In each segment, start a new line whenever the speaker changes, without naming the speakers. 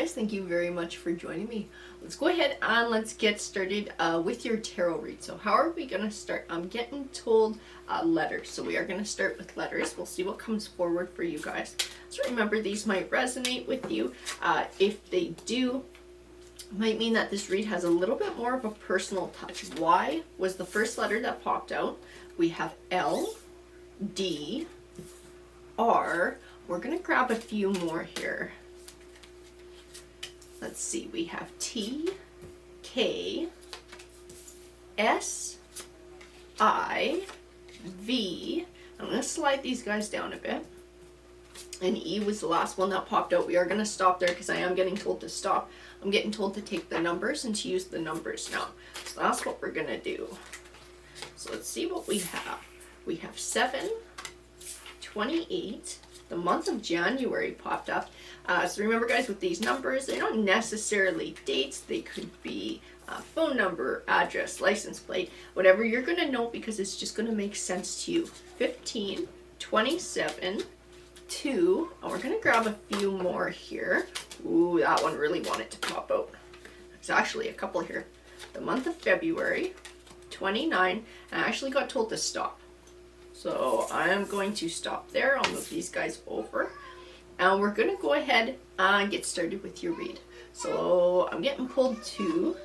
guys, thank you very much for joining me. Let's go ahead and let's get started with your tarot read. So how are we going to start? I'm getting told letters, so we are going to start with letters. We'll see what comes forward for you guys. So remember, these might resonate with you. If they do, it might mean that this read has a little bit more of a personal touch. Y was the first letter that popped out. We have L, D, R. We're going to grab a few more here. Let's see, we have T, K, S, I, V. I'm going to slide these guys down a bit. And E was the last one that popped out. We are going to stop there because I am getting told to stop. I'm getting told to take the numbers and to use the numbers now. So that's what we're going to do. So let's see what we have. We have 7, 28. The month of January popped up. So remember, guys, with these numbers, they're not necessarily dates. They could be phone number, address, license plate, whatever you're going to know, because it's just going to make sense to you. 15, 27, 2, and we're going to grab a few more here. Ooh, that one really wanted to pop out. There's actually a couple here. The month of February, 29, and I actually got told to stop. So I am going to stop there. I'll move these guys over. And we're going to go ahead and get started with your read. So I'm getting pulled to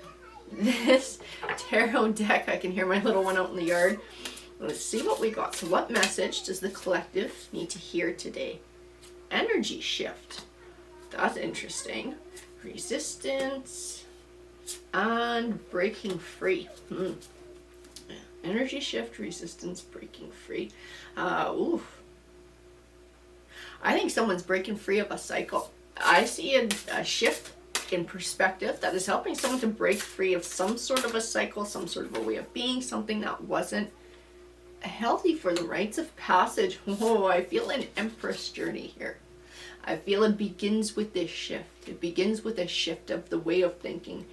this tarot deck. I can hear my little one out in the yard. Let's see what we got. So what message does the collective need to hear today? Energy shift. That's interesting. Resistance and breaking free. Energy shift, resistance, breaking free. I think someone's breaking free of a cycle. I see a shift in perspective that is helping someone to break free of some sort of a cycle, some sort of a way of being, something that wasn't healthy for them. Rites of passage. Oh, I feel an Empress journey here. I feel it begins with this shift. It begins with a shift of the way of thinking.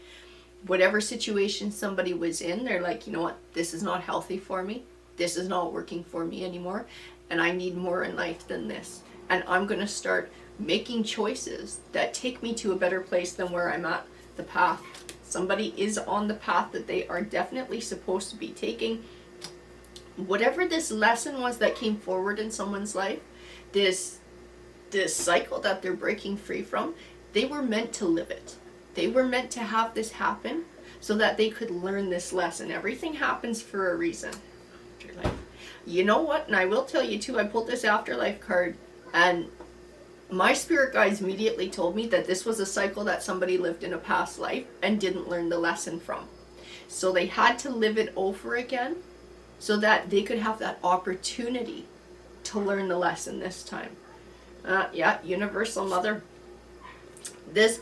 Whatever situation somebody was in, they're like, you know what, this is not healthy for me. This is not working for me anymore. And I need more in life than this. And I'm going to start making choices that take me to a better place than where I'm at. The path. Somebody is on the path that they are definitely supposed to be taking. Whatever this lesson was that came forward in someone's life, this cycle that they're breaking free from, they were meant to live it. They were meant to have this happen so that they could learn this lesson. Everything happens for a reason. Afterlife. You know what? And I will tell you too, I pulled this afterlife card and my spirit guides immediately told me that this was a cycle that somebody lived in a past life and didn't learn the lesson from. So they had to live it over again so that they could have that opportunity to learn the lesson this time. Yeah, Universal Mother. This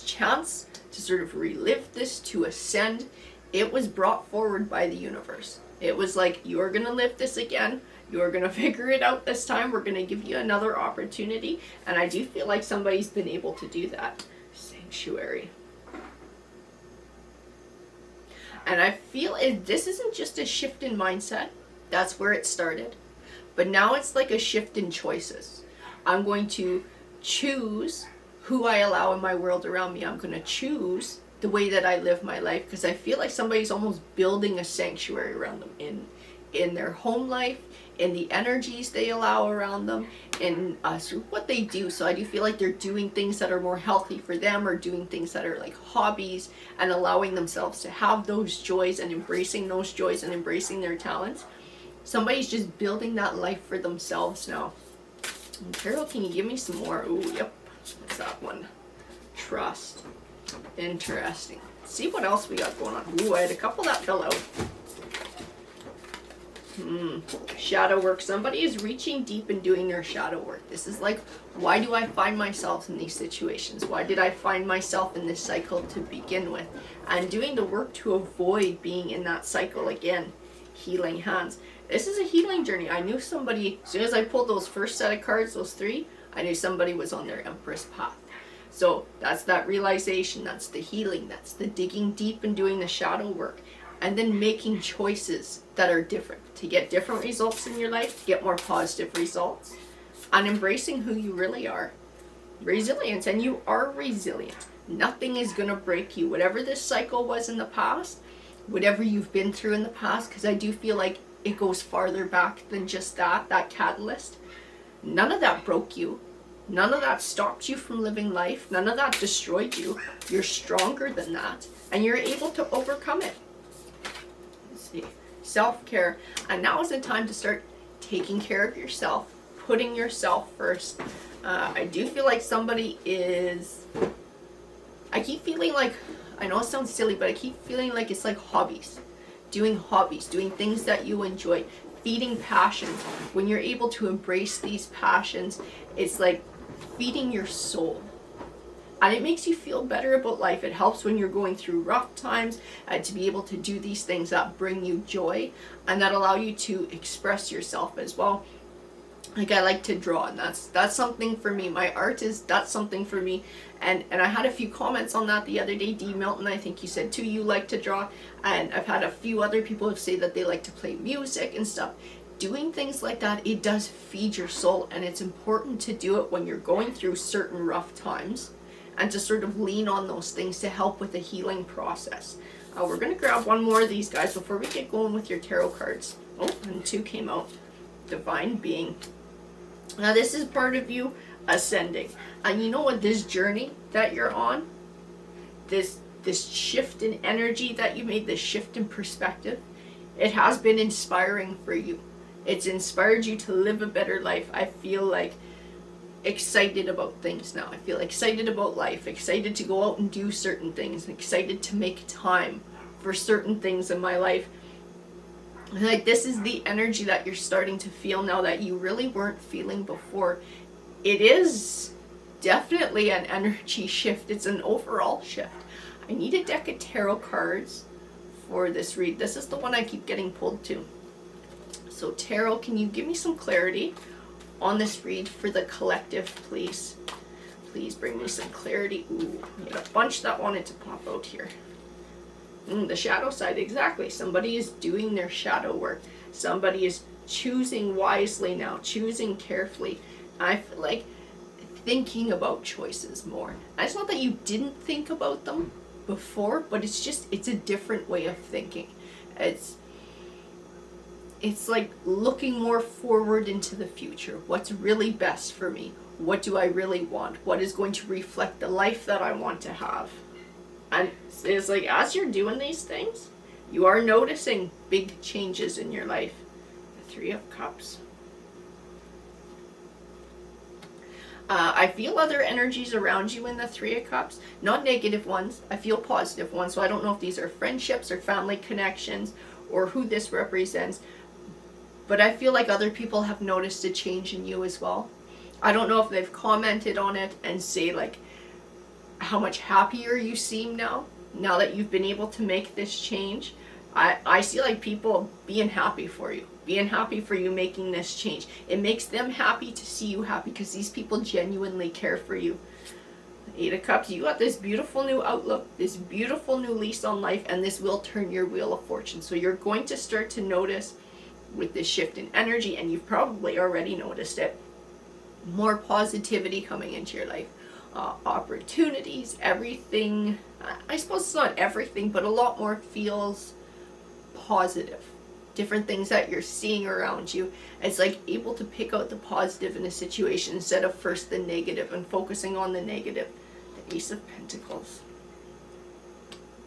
chance to sort of relive this, to ascend, it was brought forward by the universe. It was like, you're going to live this again. You're going to figure it out this time. We're going to give you another opportunity. And I do feel like somebody's been able to do that. Sanctuary. And I feel this isn't just a shift in mindset. That's where it started. But now it's like a shift in choices. I'm going to choose who I allow in my world around me. I'm going to choose the way that I live my life, because I feel like somebody's almost building a sanctuary around them in their home life, in the energies they allow around them, in what they do. So I do feel like they're doing things that are more healthy for them, or doing things that are like hobbies, and allowing themselves to have those joys and embracing those joys and embracing their talents. Somebody's just building that life for themselves now. And Carol, can you give me some more? Ooh, yep. What's that one? Trust. Interesting. Let's see what else we got going on. Ooh, I had a couple that fell out. Shadow work. Somebody is reaching deep and doing their shadow work. This is like, why do I find myself in these situations? Why did I find myself in this cycle to begin with? And doing the work to avoid being in that cycle again. Healing hands. This is a healing journey. I knew somebody, as soon as I pulled those first set of cards, those 3, I knew somebody was on their Empress path. So that's that realization, that's the healing, that's the digging deep and doing the shadow work. And then making choices that are different to get different results in your life, get more positive results, and embracing who you really are. resilience, and you are resilient. Nothing is going to break you. Whatever this cycle was in the past, whatever you've been through in the past, because I do feel like it goes farther back than just that catalyst. None of that broke you. None of that stopped you from living life. None of that destroyed you. You're stronger than that, and you're able to overcome it. Let's see. Self-care. And now is the time to start taking care of yourself, putting yourself first. I do feel like somebody is... I keep feeling like... I know it sounds silly, but I keep feeling like it's like hobbies. Doing things that you enjoy. Feeding passions. When you're able to embrace these passions, it's like feeding your soul. And it makes you feel better about life. It helps when you're going through rough times to be able to do these things that bring you joy and that allow you to express yourself as well. Like, I like to draw, and that's something for me. My art that's something for me. And I had a few comments on that the other day. D. Milton, I think you said too, you like to draw. And I've had a few other people say that they like to play music and stuff. Doing things like that, it does feed your soul, and it's important to do it when you're going through certain rough times and to sort of lean on those things to help with the healing process. We're going to grab one more of these guys before we get going with your tarot cards. Oh, and 2 came out. Divine Being. Now this is part of you ascending. And you know what, this journey that you're on, this shift in energy that you made, this shift in perspective, it has been inspiring for you. It's inspired you to live a better life. I feel like excited about things now. I feel excited about life, excited to go out and do certain things, excited to make time for certain things in my life. Like, this is the energy that you're starting to feel now that you really weren't feeling before. It is definitely an energy shift. It's an overall shift. I need a deck of tarot cards for this read. This is the one I keep getting pulled to. So tarot, can you give me some clarity on this read for the collective, please? Please bring me some clarity. Ooh, we had a bunch that wanted to pop out here. The shadow side, exactly. Somebody is doing their shadow work. Somebody is choosing wisely now, choosing carefully. I feel like thinking about choices more. And it's not that you didn't think about them before, but it's a different way of thinking. It's like looking more forward into the future. What's really best for me? What do I really want? What is going to reflect the life that I want to have? And it's like, as you're doing these things, you are noticing big changes in your life. The 3 of Cups. I feel other energies around you in the 3 of Cups. Not negative ones. I feel positive ones. So I don't know if these are friendships or family connections or who this represents. But I feel like other people have noticed a change in you as well. I don't know if they've commented on it and say like how much happier you seem now that you've been able to make this change. I see like people being happy for you making this change. It makes them happy to see you happy because these people genuinely care for you. 8 of Cups, you got this beautiful new outlook, this beautiful new lease on life, and this will turn your wheel of fortune. So you're going to start to notice with this shift in energy, and you've probably already noticed it, more positivity coming into your life. Opportunities, everything, I suppose it's not everything, but a lot more feels positive. Different things that you're seeing around you. It's like able to pick out the positive in a situation instead of first the negative and focusing on the negative. The Ace of Pentacles.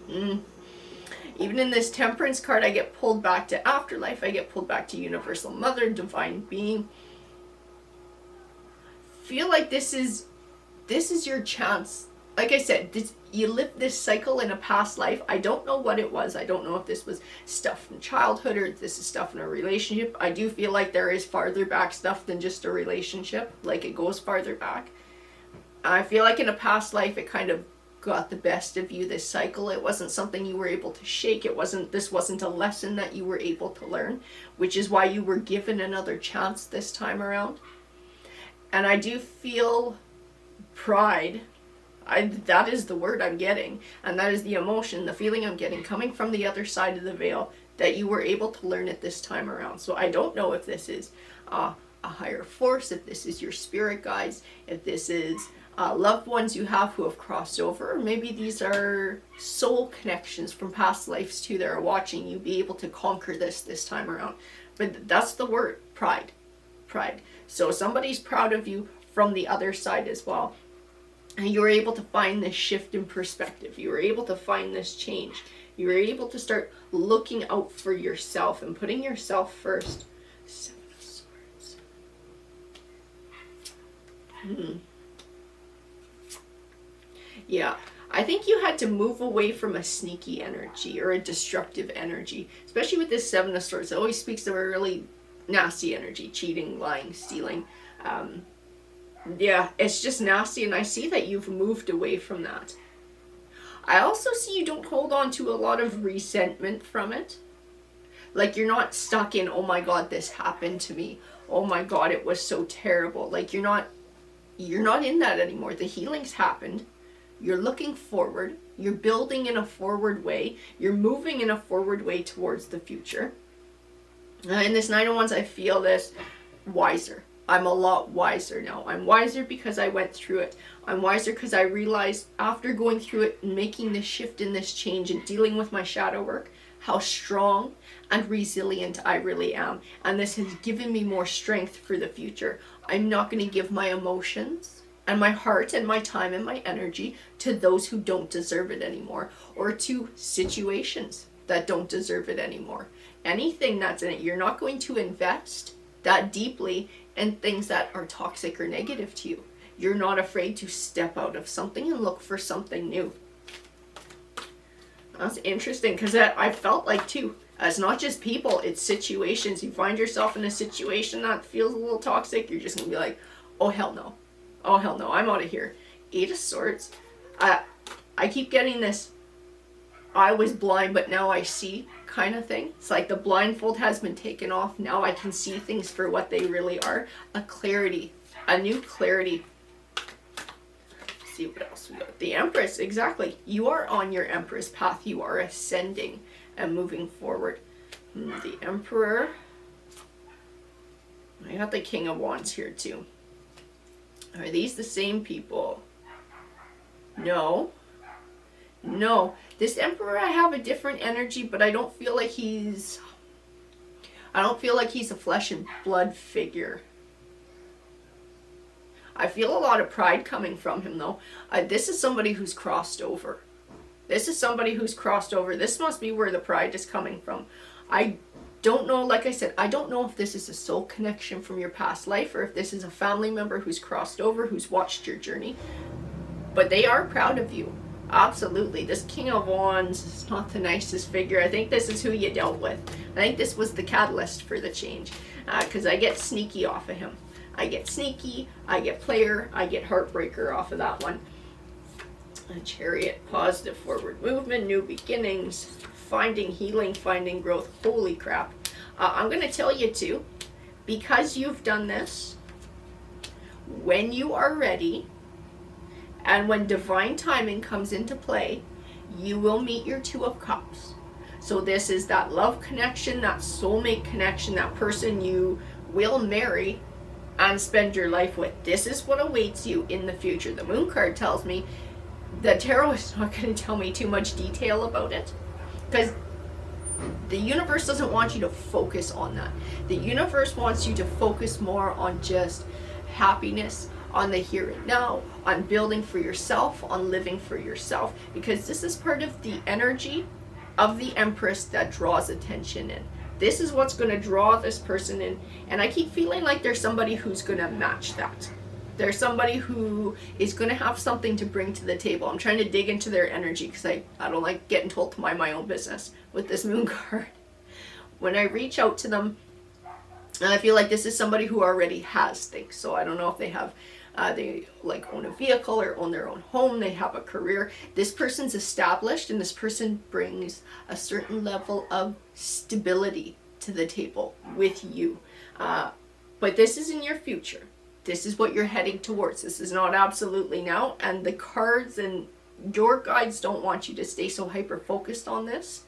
Even in this Temperance card, I get pulled back to afterlife. I get pulled back to Universal Mother, Divine Being. Feel like this is your chance. Like I said, you lived this cycle in a past life. I don't know what it was. I don't know if this was stuff from childhood or if this is stuff in a relationship. I do feel like there is farther back stuff than just a relationship. Like, it goes farther back. I feel like in a past life, it kind of got the best of you, this cycle. It wasn't something you were able to shake. This wasn't a lesson that you were able to learn, which is why you were given another chance this time around. And I do feel pride. That is the word I'm getting, and that is the emotion, the feeling I'm getting coming from the other side of the veil, that you were able to learn it this time around. So I don't know if this is a higher force, if this is your spirit guides, if this is loved ones you have who have crossed over, or maybe these are soul connections from past lives too that are watching you be able to conquer this time around. But that's the word, pride. Pride. So somebody's proud of you from the other side as well. And you were able to find this shift in perspective. You were able to find this change. You were able to start looking out for yourself and putting yourself first. Seven of Swords. Yeah, I think you had to move away from a sneaky energy or a destructive energy, especially with this Seven of Swords. It always speaks of a really nasty energy, cheating, lying, stealing. Yeah, it's just nasty, and I see that you've moved away from that. I also see you don't hold on to a lot of resentment from it. Like, you're not stuck in, oh my god, this happened to me. Oh my god, it was so terrible. Like, you're not in that anymore. The healing's happened. You're looking forward. You're building in a forward way. You're moving in a forward way towards the future. In this Nine of Wands, I feel this wiser. I'm a lot wiser now. I'm wiser because I went through it. I'm wiser because I realized after going through it and making this shift and this change and dealing with my shadow work, how strong and resilient I really am. And this has given me more strength for the future. I'm not going to give my emotions and my heart and my time and my energy to those who don't deserve it anymore, or to situations that don't deserve it anymore. Anything that's in it, you're not going to invest that deeply in things that are toxic or negative to you. You're not afraid to step out of something and look for something new. That's interesting, because I felt like too, it's not just people, it's situations. You find yourself in a situation that feels a little toxic, you're just gonna be like, oh hell no. Oh hell no, I'm out of here. Eight of Swords. I keep getting this, I was blind but now I see kind of thing. It's like the blindfold has been taken off. Now I can see things for what they really are. A clarity, a new clarity. Let's see what else we got. The Empress, exactly. You are on your Empress path. You are ascending and moving forward. The Emperor. I got the King of Wands here too. Are these the same people? No. No. This Emperor, I have a different energy, but I don't feel like he's a flesh and blood figure. I feel a lot of pride coming from him though. This is somebody who's crossed over. This is somebody who's crossed over. This must be where the pride is coming from. I don't know, like I said, I don't know if this is a soul connection from your past life or if this is a family member who's crossed over, who's watched your journey. But they are proud of you. Absolutely. This King of Wands is not the nicest figure. I think this is who you dealt with. I think this was the catalyst for the change. Because I get sneaky off of him. I get sneaky, I get player, I get heartbreaker off of that one. A Chariot, positive forward movement, new beginnings, finding healing, finding growth. Holy crap. I'm going to tell you too, because you've done this, when you are ready, and when divine timing comes into play, you will meet your Two of Cups. So this is that love connection, that soulmate connection, that person you will marry and spend your life with. This is what awaits you in the future. The Moon card tells me, the tarot is not going to tell me too much detail about it, because the universe doesn't want you to focus on that. The universe wants you to focus more on just happiness, on the here and now, on building for yourself, on living for yourself, because this is part of the energy of the Empress that draws attention in. This is what's going to draw this person in, and I keep feeling like there's somebody who's going to match that. There's somebody who is going to have something to bring to the table. I'm trying to dig into their energy because I don't like getting told to mind my own business with this Moon card. When I reach out to them, and I feel like this is somebody who already has things. So I don't know if they have, they like own a vehicle or own their own home, they have a career. This person's established and this person brings a certain level of stability to the table with you. But this is in your future. This is what you're heading towards. This is not absolutely now. And the cards and your guides don't want you to stay so hyper focused on this.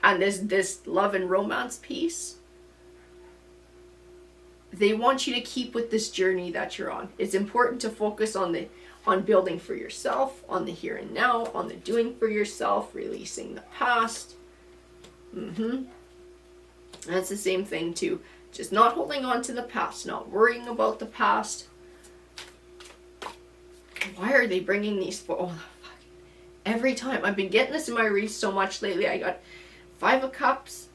And this love and romance piece, they want you to keep with this journey that you're on. It's important to focus on on building for yourself, on the here and now, on the doing for yourself, releasing the past. That's the same thing too. Just not holding on to the past, not worrying about the past. Why are they bringing these for? Oh, fuck. Every time. I've been getting this in my reads so much lately. I got 5 of Cups,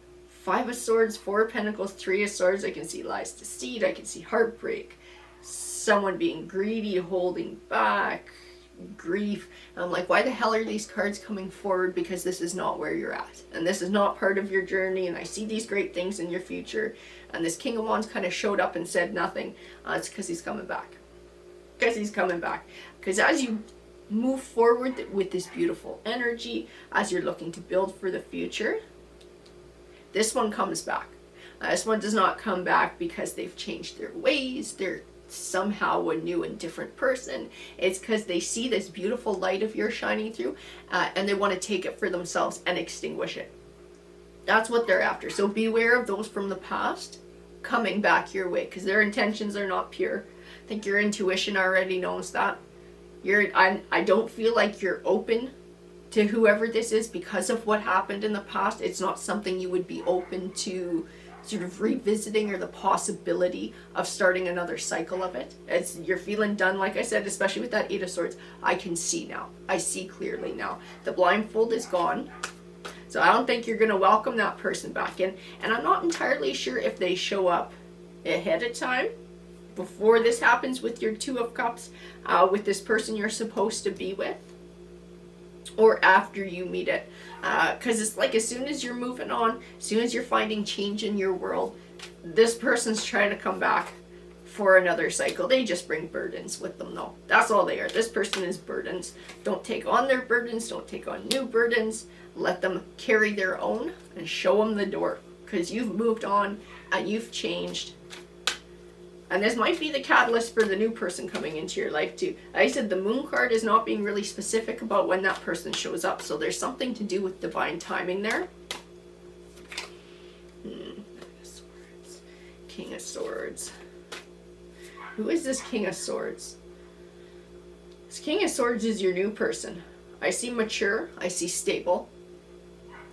5 of Swords, 4 of Pentacles, 3 of Swords. I can see lies, deceit. I can see heartbreak. Someone being greedy, holding back, grief. And I'm like, why the hell are these cards coming forward? Because this is not where you're at. And this is not part of your journey. And I see these great things in your future. And this King of Wands kind of showed up and said nothing. It's because he's coming back. Because he's coming back. Because as you move forward with this beautiful energy, as you're looking to build for the future, this one comes back. This one does not come back because they've changed their ways. They're somehow a new and different person. It's because they see this beautiful light of yours shining through, and they want to take it for themselves and extinguish it. That's what they're after. So beware of those from the past coming back your way, because their intentions are not pure. I think your intuition already knows that. I don't feel like you're open to whoever this is because of what happened in the past. It's not something you would be open to sort of revisiting, or the possibility of starting another cycle of it. As you're feeling done, like I said, especially with that 8 of Swords. I can see now. I see clearly now. The blindfold is gone. So I don't think you're going to welcome that person back in. And I'm not entirely sure if they show up ahead of time, before this happens with your 2 of Cups, with this person you're supposed to be with, or after you meet it. Because it's like, as soon as you're moving on, as soon as you're finding change in your world, this person's trying to come back for another cycle. They just bring burdens with them though. That's all they are. This person is burdens. Don't take on their burdens. Don't take on new burdens. Let them carry their own and show them the door. Because you've moved on and you've changed. And this might be the catalyst for the new person coming into your life too. Like I said, the Moon card is not being really specific about when that person shows up. So there's something to do with divine timing there. King of Swords. Who is this King of Swords? This King of Swords is your new person. I see mature. I see stable.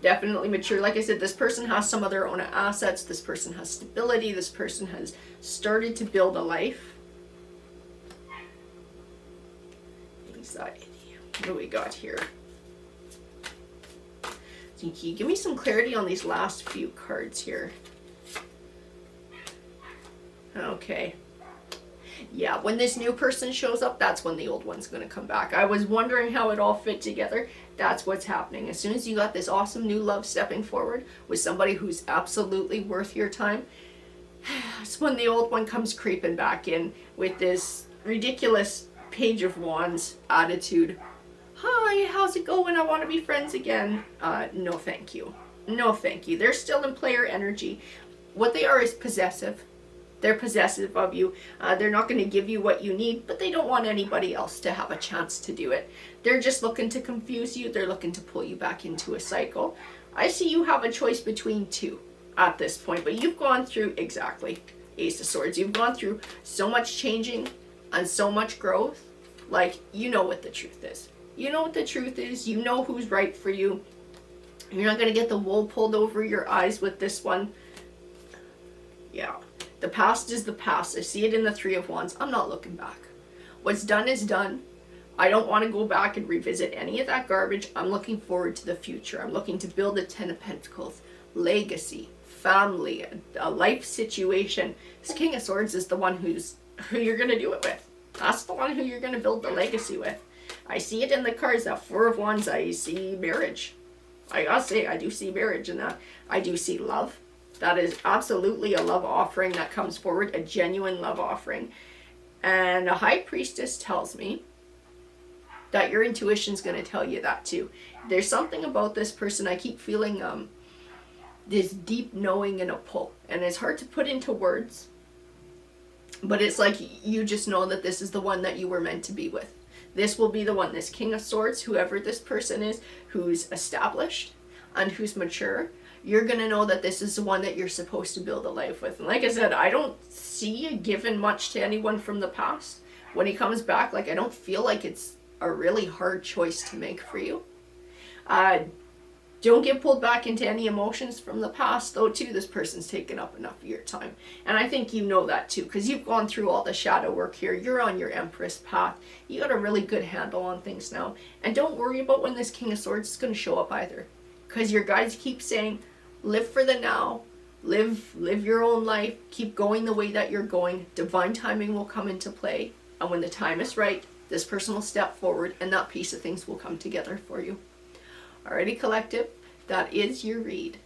Definitely mature. Like I said, this person has some of their own assets. This person has stability. This person has started to build a life. Anxiety. What do we got here? So can you give me some clarity on these last few cards here? Okay. Yeah, when this new person shows up, that's when the old one's going to come back. I was wondering how it all fit together. That's what's happening. As soon as you got this awesome new love stepping forward with somebody who's absolutely worth your time, that's when the old one comes creeping back in with this ridiculous Page of Wands attitude. Hi, how's it going? I want to be friends again. No thank you. No thank you. They're still in player energy. What they are is possessive. They're possessive of you. They're not going to give you what you need, but they don't want anybody else to have a chance to do it. They're just looking to confuse you. They're looking to pull you back into a cycle. I see you have a choice between 2 at this point, but you've gone through, exactly, Ace of Swords. You've gone through so much changing and so much growth. Like, you know what the truth is. You know what the truth is. You know who's right for you. You're not going to get the wool pulled over your eyes with this one. Yeah. The past is the past. I see it in the 3 of Wands. I'm not looking back. What's done is done. I don't want to go back and revisit any of that garbage. I'm looking forward to the future. I'm looking to build a 10 of Pentacles. Legacy. Family. A life situation. This King of Swords is the one who you're going to do it with. That's the one who you're going to build the legacy with. I see it in the cards. That 4 of Wands, I see marriage. I gotta say, I do see marriage in that. I do see love. That is absolutely a love offering that comes forward, a genuine love offering. And a High Priestess tells me that your intuition's going to tell you that too. There's something about this person. I keep feeling this deep knowing and a pull. And it's hard to put into words. But it's like you just know that this is the one that you were meant to be with. This will be the one, this King of Swords, whoever this person is, who's established and who's mature. You're going to know that this is the one that you're supposed to build a life with. And like I said, I don't see you giving much to anyone from the past. when he comes back, like, I don't feel like it's a really hard choice to make for you. Don't get pulled back into any emotions from the past, though, too. This person's taken up enough of your time. And I think you know that, too, because you've gone through all the shadow work here. You're on your Empress path. You got a really good handle on things now. And don't worry about when this King of Swords is going to show up either. Because your guides keep saying, live for the now. Live your own life. Keep going the way that you're going. Divine timing will come into play. And when the time is right, this person will step forward and that piece of things will come together for you. Alrighty, collective, that is your read.